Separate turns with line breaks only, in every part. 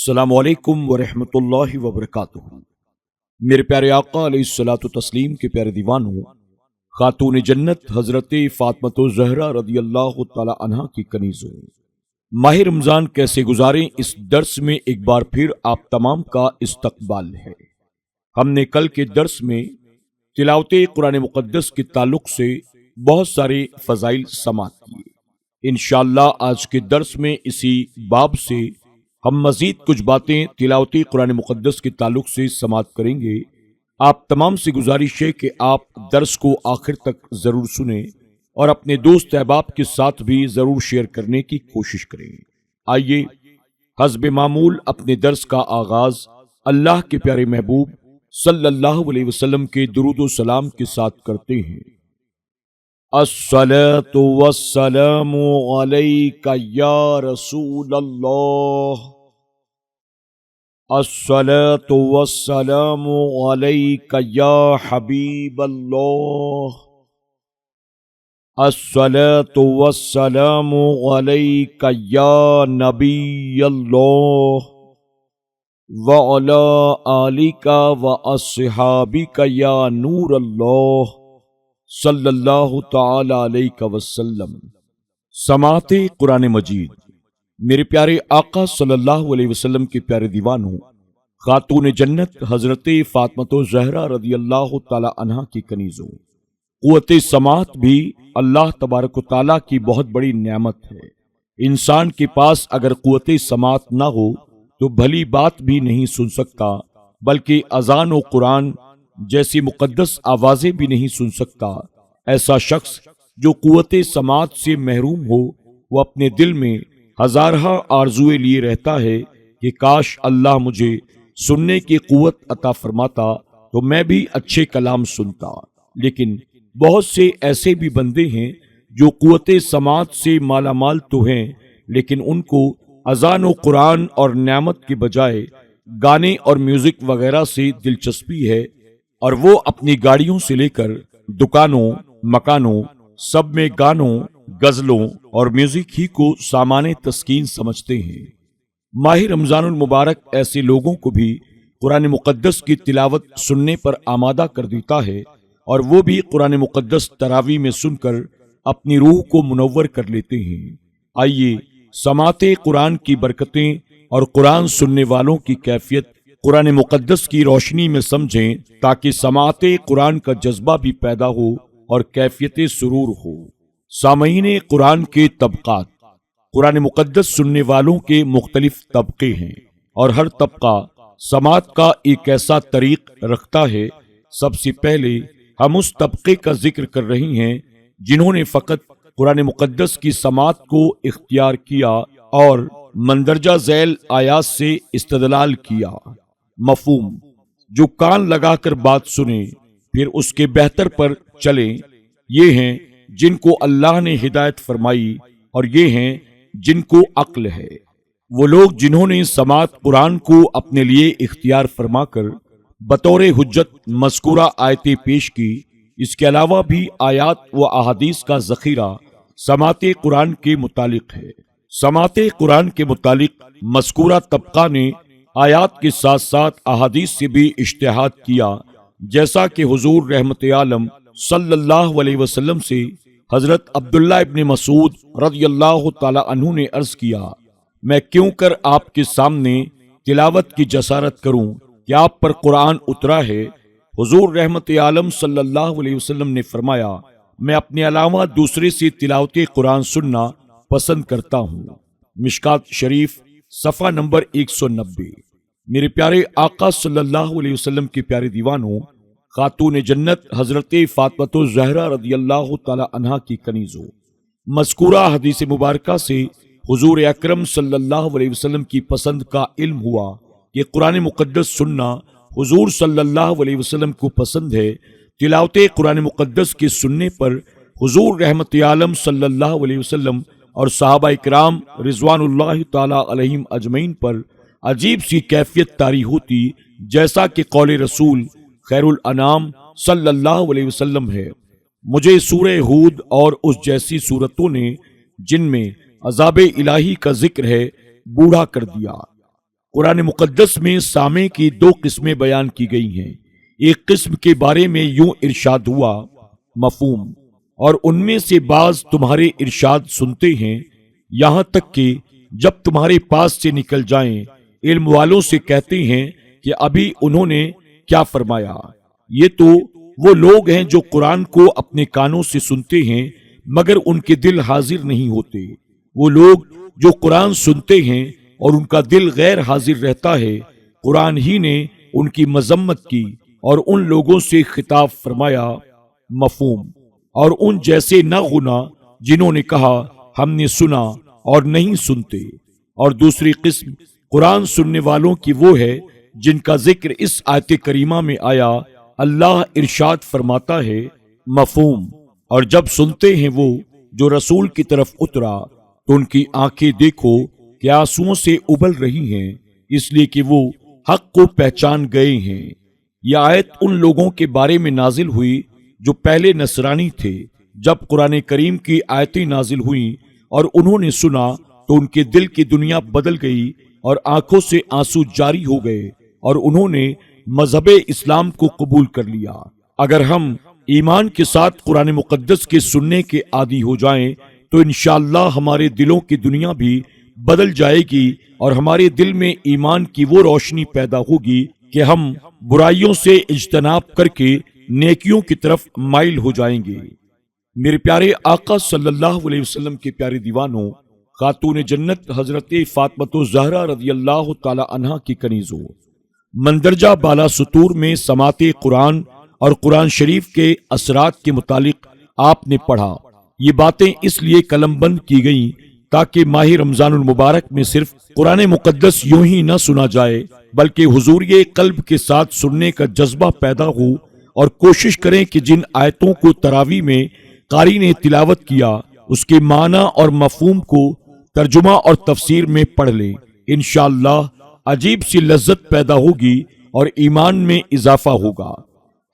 السلام علیکم ورحمۃ اللہ وبرکاتہ۔ میرے پیارے آقا علیہ الصلوۃ والتسلیم کے پیارے دیوانوں، خاتون جنت حضرت فاطمۃ الزہرا رضی اللہ تعالی عنہا کی کنیزوں، ماہ رمضان کیسے گزاریں اس درس میں ایک بار پھر آپ تمام کا استقبال ہے۔ ہم نے کل کے درس میں تلاوت قرآن مقدس کے تعلق سے بہت سارے فضائل سماعت کیے۔ انشاءاللہ آج کے درس میں اسی باب سے ہم مزید کچھ باتیں تلاوت قرآن مقدس کے تعلق سے سماعت کریں گے۔ آپ تمام سے گزارش ہے کہ آپ درس کو آخر تک ضرور سنیں اور اپنے دوست احباب کے ساتھ بھی ضرور شیئر کرنے کی کوشش کریں۔ آئیے حسب معمول اپنے درس کا آغاز اللہ کے پیارے محبوب صلی اللہ علیہ وسلم کے درود و سلام کے ساتھ کرتے ہیں۔ الصلاۃ والسلام علیک یا رسول اللہ، الصلاۃ والسلام علیک یا حبیب اللہ، الصلاۃ والسلام علیک یا نبی اللہ، وعلی آلک واصحابک یا نور اللہ صلی اللہ تعالی علیہ وسلم۔ سماعت قرآن مجید۔ میرے پیارے آقا صلی اللہ علیہ وسلم کے پیارے دیوانوں، خاتون جنت حضرت فاطمۃ الزہرا رضی اللہ تعالی عنہا کی کنیزوں، قوت سماعت بھی اللہ تبارک و تعالیٰ کی بہت بڑی نعمت ہے۔ انسان کے پاس اگر قوت سماعت نہ ہو تو بھلی بات بھی نہیں سن سکتا، بلکہ اذان و قرآن جیسی مقدس آوازیں بھی نہیں سن سکتا۔ ایسا شخص جو قوت سماعت سے محروم ہو، وہ اپنے دل میں ہزارہ آرزوئیں لیے رہتا ہے کہ کاش اللہ مجھے سننے کی قوت عطا فرماتا تو میں بھی اچھے کلام سنتا۔ لیکن بہت سے ایسے بھی بندے ہیں جو قوت سماعت سے مالا مال تو ہیں، لیکن ان کو اذان و قرآن اور نعمت کے بجائے گانے اور میوزک وغیرہ سے دلچسپی ہے، اور وہ اپنی گاڑیوں سے لے کر دکانوں مکانوں سب میں گانوں غزلوں اور میوزک ہی کو سامان تسکین سمجھتے ہیں۔ ماہ رمضان المبارک ایسے لوگوں کو بھی قرآن مقدس کی تلاوت سننے پر آمادہ کر دیتا ہے، اور وہ بھی قرآن مقدس تراویح میں سن کر اپنی روح کو منور کر لیتے ہیں۔ آئیے سماعت قرآن کی برکتیں اور قرآن سننے والوں کی کیفیت قرآن مقدس کی روشنی میں سمجھیں، تاکہ سماعت قرآن کا جذبہ بھی پیدا ہو اور کیفیت سرور ہو۔ سامعین قرآن کے طبقات۔ قرآن مقدس سننے والوں کے مختلف طبقے ہیں، اور ہر طبقہ سماعت کا ایک ایسا طریق رکھتا ہے۔ سب سے پہلے ہم اس طبقے کا ذکر کر رہے ہیں جنہوں نے فقط قرآن مقدس کی سماعت کو اختیار کیا اور مندرجہ ذیل آیات سے استدلال کیا۔ مفہوم: جو کان لگا کر بات سنیں پھر اس کے بہتر پر چلیں، یہ ہیں جن کو اللہ نے ہدایت فرمائی، اور یہ ہیں جن کو عقل ہے۔ وہ لوگ جنہوں نے سماعت قرآن کو اپنے لیے اختیار فرما کر بطور حجت مذکورہ آیتیں پیش کی، اس کے علاوہ بھی آیات و احادیث کا ذخیرہ سماعت قرآن کے متعلق ہے۔ سماعت قرآن کے متعلق مذکورہ طبقہ نے آیات کے ساتھ ساتھ احادیث سے بھی اجتہاد کیا، جیسا کہ حضور رحمت عالم صلی اللہ علیہ وسلم سے حضرت عبداللہ ابن مسعود رضی اللہ تعالی عنہ نے عرض کیا، میں کیوں کر آپ کے سامنے تلاوت کی جسارت کروں کہ آپ پر قرآن اترا ہے؟ حضور رحمت عالم صلی اللہ علیہ وسلم نے فرمایا، میں اپنے علاوہ دوسرے سے تلاوت قرآن سننا پسند کرتا ہوں۔ مشکات شریف صفحہ نمبر 190۔ میرے پیارے آقا صلی اللہ علیہ وسلم کے پیارے دیوانوں، خاتون جنت حضرت فاطمۃ الزہرا رضی اللہ تعالی عنہا کی کنیزوں، مذکورہ حدیث مبارکہ سے حضور اکرم صلی اللہ علیہ وسلم کی پسند کا علم ہوا کہ قرآن مقدس سننا حضور صلی اللہ علیہ وسلم کو پسند ہے۔ تلاوت قرآن مقدس کے سننے پر حضور رحمت عالم صلی اللہ علیہ وسلم اور صحابہ کرام رضوان اللہ تعالی علیہم اجمعین پر عجیب سی کیفیت طاری ہوتی، جیسا کہ قول رسول خیر الانام صلی اللہ علیہ وسلم ہے، مجھے سورہ ہود اور اس جیسی صورتوں نے جن میں عذاب الہی کا ذکر ہے بوڑھا کر دیا۔ قرآن مقدس میں سامع کی دو قسمیں بیان کی گئی ہیں۔ ایک قسم کے بارے میں یوں ارشاد ہوا، مفہوم، اور ان میں سے بعض تمہارے ارشاد سنتے ہیں یہاں تک کہ جب تمہارے پاس سے نکل جائیں علم والوں سے کہتے ہیں کہ ابھی انہوں نے کیا فرمایا۔ یہ تو وہ لوگ ہیں جو قرآن کو اپنے کانوں سے سنتے ہیں مگر ان کے دل حاضر نہیں ہوتے۔ وہ لوگ جو قرآن سنتے ہیں اور ان کا دل غیر حاضر رہتا ہے، قرآن ہی نے ان کی مذمت کی اور ان لوگوں سے خطاب فرمایا، مفہوم، اور ان جیسے نہ گنا جنہوں نے کہا ہم نے سنا اور نہیں سنتے۔ اور دوسری قسم قرآن سننے والوں کی وہ ہے جن کا ذکر اس آیت کریمہ میں آیا، اللہ ارشاد فرماتا ہے، مفہوم، اور جب سنتے ہیں وہ جو رسول کی طرف اترا تو ان کی آنکھیں دیکھو کہ آنسوؤں سے ابل رہی ہیں، اس لیے کہ وہ حق کو پہچان گئے ہیں۔ یہ آیت ان لوگوں کے بارے میں نازل ہوئی جو پہلے نصرانی تھے۔ جب قرآن کریم کی آیتیں نازل ہوئیں اور انہوں نے سنا تو ان کے دل کی دنیا بدل گئی اور آنکھوں سے آنسو جاری ہو گئے اور انہوں نے مذہب اسلام کو قبول کر لیا۔ اگر ہم ایمان کے ساتھ قرآن مقدس کے سننے کے عادی ہو جائیں تو انشاءاللہ ہمارے دلوں کی دنیا بھی بدل جائے گی اور ہمارے دل میں ایمان کی وہ روشنی پیدا ہوگی کہ ہم برائیوں سے اجتناب کر کے نیکیوں کی طرف مائل ہو جائیں گے۔ میرے پیارے آقا صلی اللہ علیہ وسلم کے پیارے دیوانوں، خاتون جنت حضرت فاطمہ الزہرا رضی اللہ تعالی عنہا کی کنیزوں، مندرجہ بالا سطور میں سماعت قرآن اور قرآن شریف کے اثرات کے متعلق آپ نے پڑھا۔ یہ باتیں اس لیے قلم بند کی گئیں تاکہ ماہ رمضان المبارک میں صرف قرآن مقدس یوں ہی نہ سنا جائے بلکہ حضوری قلب کے ساتھ سننے کا جذبہ پیدا ہو، اور کوشش کریں کہ جن آیتوں کو تراویح میں قاری نے تلاوت کیا اس کے معنی اور مفہوم کو ترجمہ اور تفسیر میں پڑھ لیں۔ انشاءاللہ عجیب سی لذت پیدا ہوگی اور ایمان میں اضافہ ہوگا۔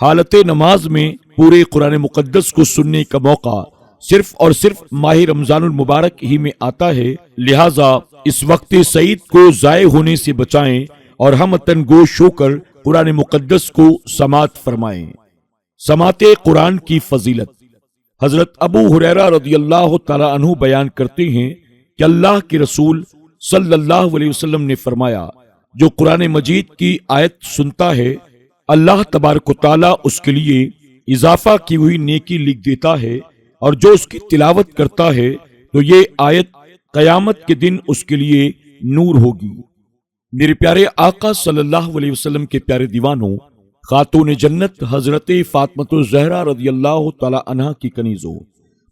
حالت نماز میں پورے قرآن مقدس کو سننے کا موقع صرف اور صرف ماہ رمضان المبارک ہی میں آتا ہے، لہٰذا اس وقت سعید کو ضائع ہونے سے بچائیں اور ہمتن گوش ہو کر قرآن مقدس کو سماعت فرمائیں۔ سماعت قرآن کی فضیلت۔ حضرت ابو ہریرہ رضی اللہ تعالی عنہ بیان کرتے ہیں کہ اللہ کے رسول صلی اللہ علیہ وسلم نے فرمایا، جو قرآن مجید کی آیت سنتا ہے اللہ تبارک و تعالی اس کے لیے اضافہ کی ہوئی نیکی لکھ دیتا ہے، اور جو اس کی تلاوت کرتا ہے تو یہ آیت قیامت کے دن اس کے لیے نور ہوگی۔ میرے پیارے آقا صلی اللہ علیہ وسلم کے پیارے دیوانوں، خاتون جنت حضرت فاطمہ الزہرا رضی اللہ تعالی عنہا کی کنیزوں،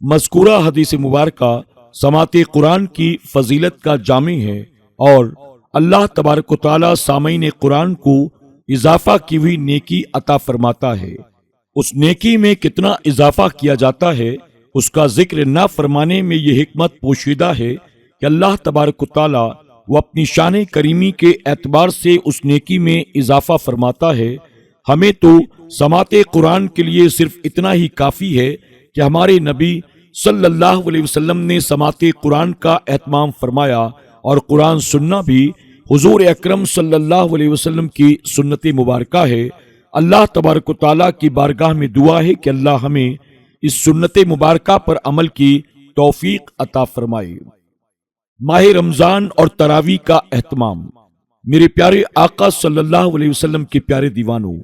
مذکورہ حدیث مبارکہ سماعت قرآن کی فضیلت کا جامع ہے، اور اللہ تبارک و تعالی سامعین قرآن کو اضافہ کی ہوئی نیکی عطا فرماتا ہے۔ اس نیکی میں کتنا اضافہ کیا جاتا ہے اس کا ذکر نہ فرمانے میں یہ حکمت پوشیدہ ہے کہ اللہ تبارک و تعالی وہ اپنی شان کریمی کے اعتبار سے اس نیکی میں اضافہ فرماتا ہے۔ ہمیں تو سماعت قرآن کے لیے صرف اتنا ہی کافی ہے کہ ہمارے نبی صلی اللہ علیہ وسلم نے سماعت قرآن کا اہتمام فرمایا، اور قرآن سننا بھی حضور اکرم صلی اللہ علیہ وسلم کی سنت مبارکہ ہے۔ اللہ تبارک و تعالیٰ کی بارگاہ میں دعا ہے کہ اللہ ہمیں اس سنت مبارکہ پر عمل کی توفیق عطا فرمائے۔ ماہ رمضان اور تراویح کا اہتمام۔ میرے پیارے آقا صلی اللہ علیہ وسلم کے پیارے دیوانوں،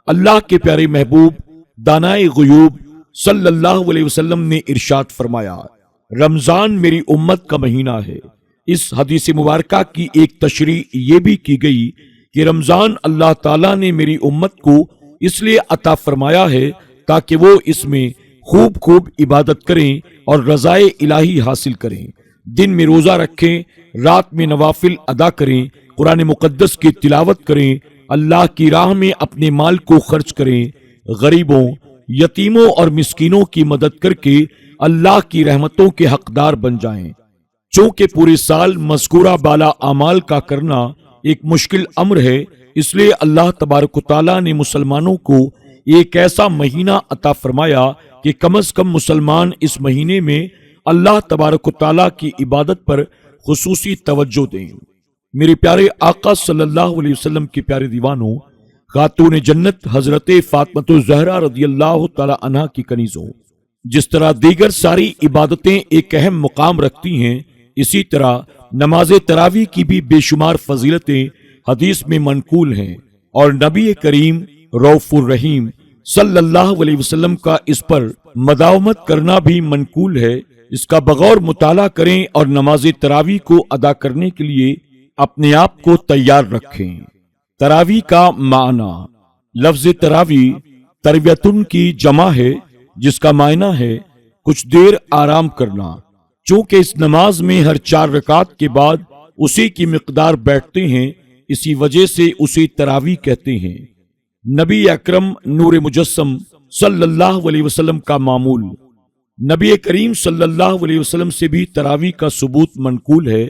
اللہ کے پیارے محبوب دانائے غیوب صلی اللہ علیہ وسلم نے ارشاد فرمایا، رمضان میری امت کا مہینہ ہے۔ اس حدیث مبارکہ کی ایک تشریح یہ بھی کی گئی کہ رمضان اللہ تعالیٰ نے میری امت کو اس لیے عطا فرمایا ہے تاکہ وہ اس میں خوب خوب عبادت کریں اور رضائے الہی حاصل کریں، دن میں روزہ رکھیں، رات میں نوافل ادا کریں، قرآن مقدس کی تلاوت کریں، اللہ کی راہ میں اپنے مال کو خرچ کریں، غریبوں، یتیموں اور مسکینوں کی مدد کر کے اللہ کی رحمتوں کے حقدار بن جائیں۔ چونکہ پورے سال مذکورہ بالا اعمال کا کرنا ایک مشکل امر ہے، اس لیے اللہ تبارک و تعالیٰ نے مسلمانوں کو ایک ایسا مہینہ عطا فرمایا کہ کم از کم مسلمان اس مہینے میں اللہ تبارک و تعالیٰ کی عبادت پر خصوصی توجہ دیں۔ میرے پیارے آقا صلی اللہ علیہ وسلم کے پیارے دیوانوں، خاتون جنت حضرت فاطمۃ الزہرا رضی اللہ تعالی عنہا کی کنیزوں، جس طرح دیگر ساری عبادتیں ایک اہم مقام رکھتی ہیں، اسی طرح نماز تراویح کی بھی بے شمار فضیلتیں حدیث میں منقول ہیں، اور نبی کریم رؤوف الرحیم صلی اللہ علیہ وسلم کا اس پر مداومت کرنا بھی منقول ہے۔ اس کا بغور مطالعہ کریں اور نماز تراویح کو ادا کرنے کے لیے اپنے آپ کو تیار رکھیں۔ تراویح کا معنی، لفظ تراویح ترویتن کی جمع ہے، جس کا معنی ہے کچھ دیر آرام کرنا۔ چونکہ اس نماز میں ہر 4 رکعت کے بعد اسی کی مقدار بیٹھتے ہیں، اسی وجہ سے اسے تراویح کہتے ہیں۔ نبی اکرم نور مجسم صلی اللہ علیہ وسلم کا معمول، نبی کریم صلی اللہ علیہ وسلم سے بھی تراویح کا ثبوت منقول ہے،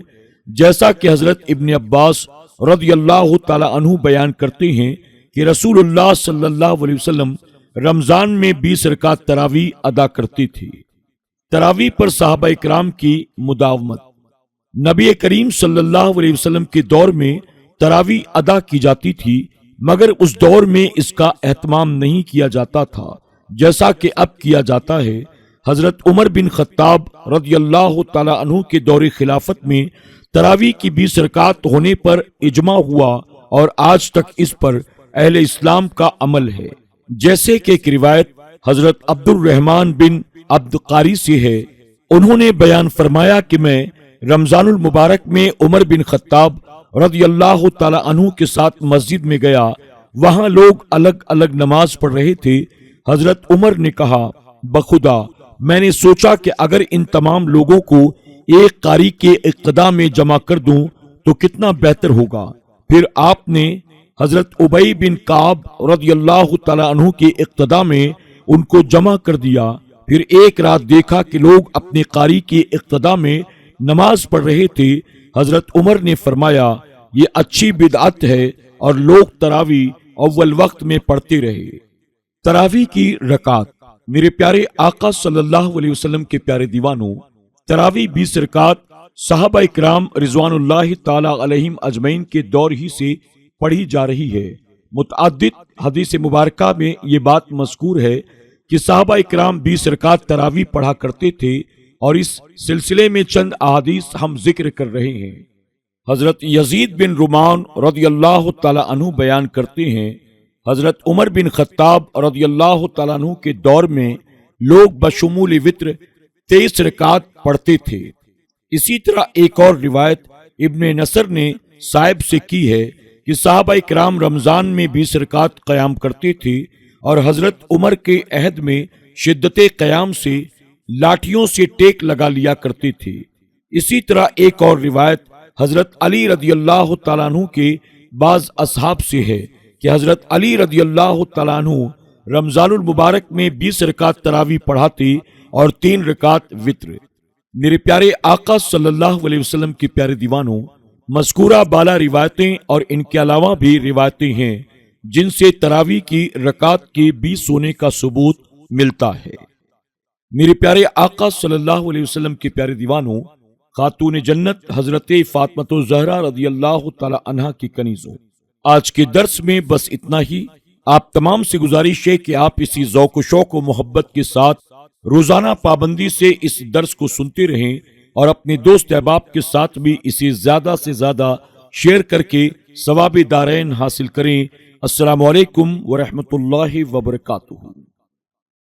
جیسا کہ حضرت ابن عباس رضی اللہ تعالی عنہ بیان کرتے ہیں کہ رسول اللہ صلی اللہ علیہ وسلم رمضان میں 20 رکعت تراویح ادا کرتی تھی۔ تراویح پر صحابہ اکرام کی مداومت، نبی کریم صلی اللہ علیہ وسلم کے دور میں تراویح ادا کی جاتی تھی، مگر اس دور میں اس کا اہتمام نہیں کیا جاتا تھا جیسا کہ اب کیا جاتا ہے۔ حضرت عمر بن خطاب رضی اللہ تعالی عنہ کے دور خلافت میں تراویح کی 20 رکعت ہونے پر اجماع ہوا، اور آج تک اس پر اہل اسلام کا عمل ہے۔ جیسے کہ ایک روایت حضرت عبد الرحمن بن عبد قاری سے ہے، انہوں نے بیان فرمایا کہ میں رمضان المبارک میں عمر بن خطاب رضی اللہ تعالی عنہ کے ساتھ مسجد میں گیا، وہاں لوگ الگ الگ نماز پڑھ رہے تھے۔ حضرت عمر نے کہا، بخدا میں نے سوچا کہ اگر ان تمام لوگوں کو ایک قاری کے اقتداء میں جمع کر دوں تو کتنا بہتر ہوگا۔ پھر آپ نے حضرت ابی بن کعب رضی اللہ تعالی عنہ کے اقتداء میں ان کو جمع کر دیا۔ پھر ایک رات دیکھا کہ لوگ اپنے قاری کے اقتداء میں نماز پڑھ رہے تھے۔ حضرت عمر نے فرمایا، یہ اچھی بدعت ہے، اور لوگ تراویح اول وقت میں پڑھتے رہے۔ تراویح کی رکعت، میرے پیارے آقا صلی اللہ علیہ وسلم کے پیارے دیوانوں، تراویح 20 رکعت صحابہ اکرام رضوان اللہ تعالی علیہم اجمعین کے دور ہی سے پڑھی جا رہی ہے۔ متعدد حدیث مبارکہ میں یہ بات مذکور ہے کہ صحابہ اکرام 20 رکعت تراویح پڑھا کرتے تھے، اور اس سلسلے میں چند احادیث ہم ذکر کر رہے ہیں۔ حضرت یزید بن رومان رضی اللہ تعالی عنہ بیان کرتے ہیں، حضرت عمر بن خطاب رضی اللہ تعالیٰ عنہ کے دور میں لوگ بشمول وتر 23 رکعت پڑھتے تھے۔ اسی طرح ایک اور روایت ابن نصر نے صاحب سے کی ہے کہ صحابہ اکرام رمضان میں 20 رکعت قیام کرتے تھے، اور حضرت عمر کے عہد میں شدت قیام سے لاٹھیوں سے ٹیک لگا لیا کرتے تھے۔ اسی طرح ایک اور روایت حضرت علی رضی اللہ تعالیٰ عنہ کے بعض اصحاب سے ہے کہ حضرت علی رضی اللہ تعالیٰ عنہ رمضان المبارک میں 20 رکعت تراویح پڑھاتے اور 3 رکعت وتر۔ میرے پیارے آقا صلی اللہ علیہ وسلم کے پیارے دیوانوں، مذکورہ بالا روایتیں اور ان کے علاوہ بھی روایتیں ہیں جن سے تراویح کی رکعت کے 20 ہونے کا ثبوت ملتا ہے۔ میرے پیارے آقا صلی اللہ علیہ وسلم کے پیارے دیوانوں، خاتون جنت حضرت فاطمۃ الزہرا رضی اللہ تعالی عنہا کی کنیزوں، آج کے درس میں بس اتنا ہی۔ آپ تمام سے گزارش ہے کہ آپ اسی ذوق و شوق و محبت کے ساتھ روزانہ پابندی سے اس درس کو سنتے رہیں، اور اپنے دوست احباب کے ساتھ بھی اسے زیادہ سے زیادہ شیئر کر کے ثواب دارین حاصل کریں۔ السلام علیکم ورحمۃ اللہ وبرکاتہ۔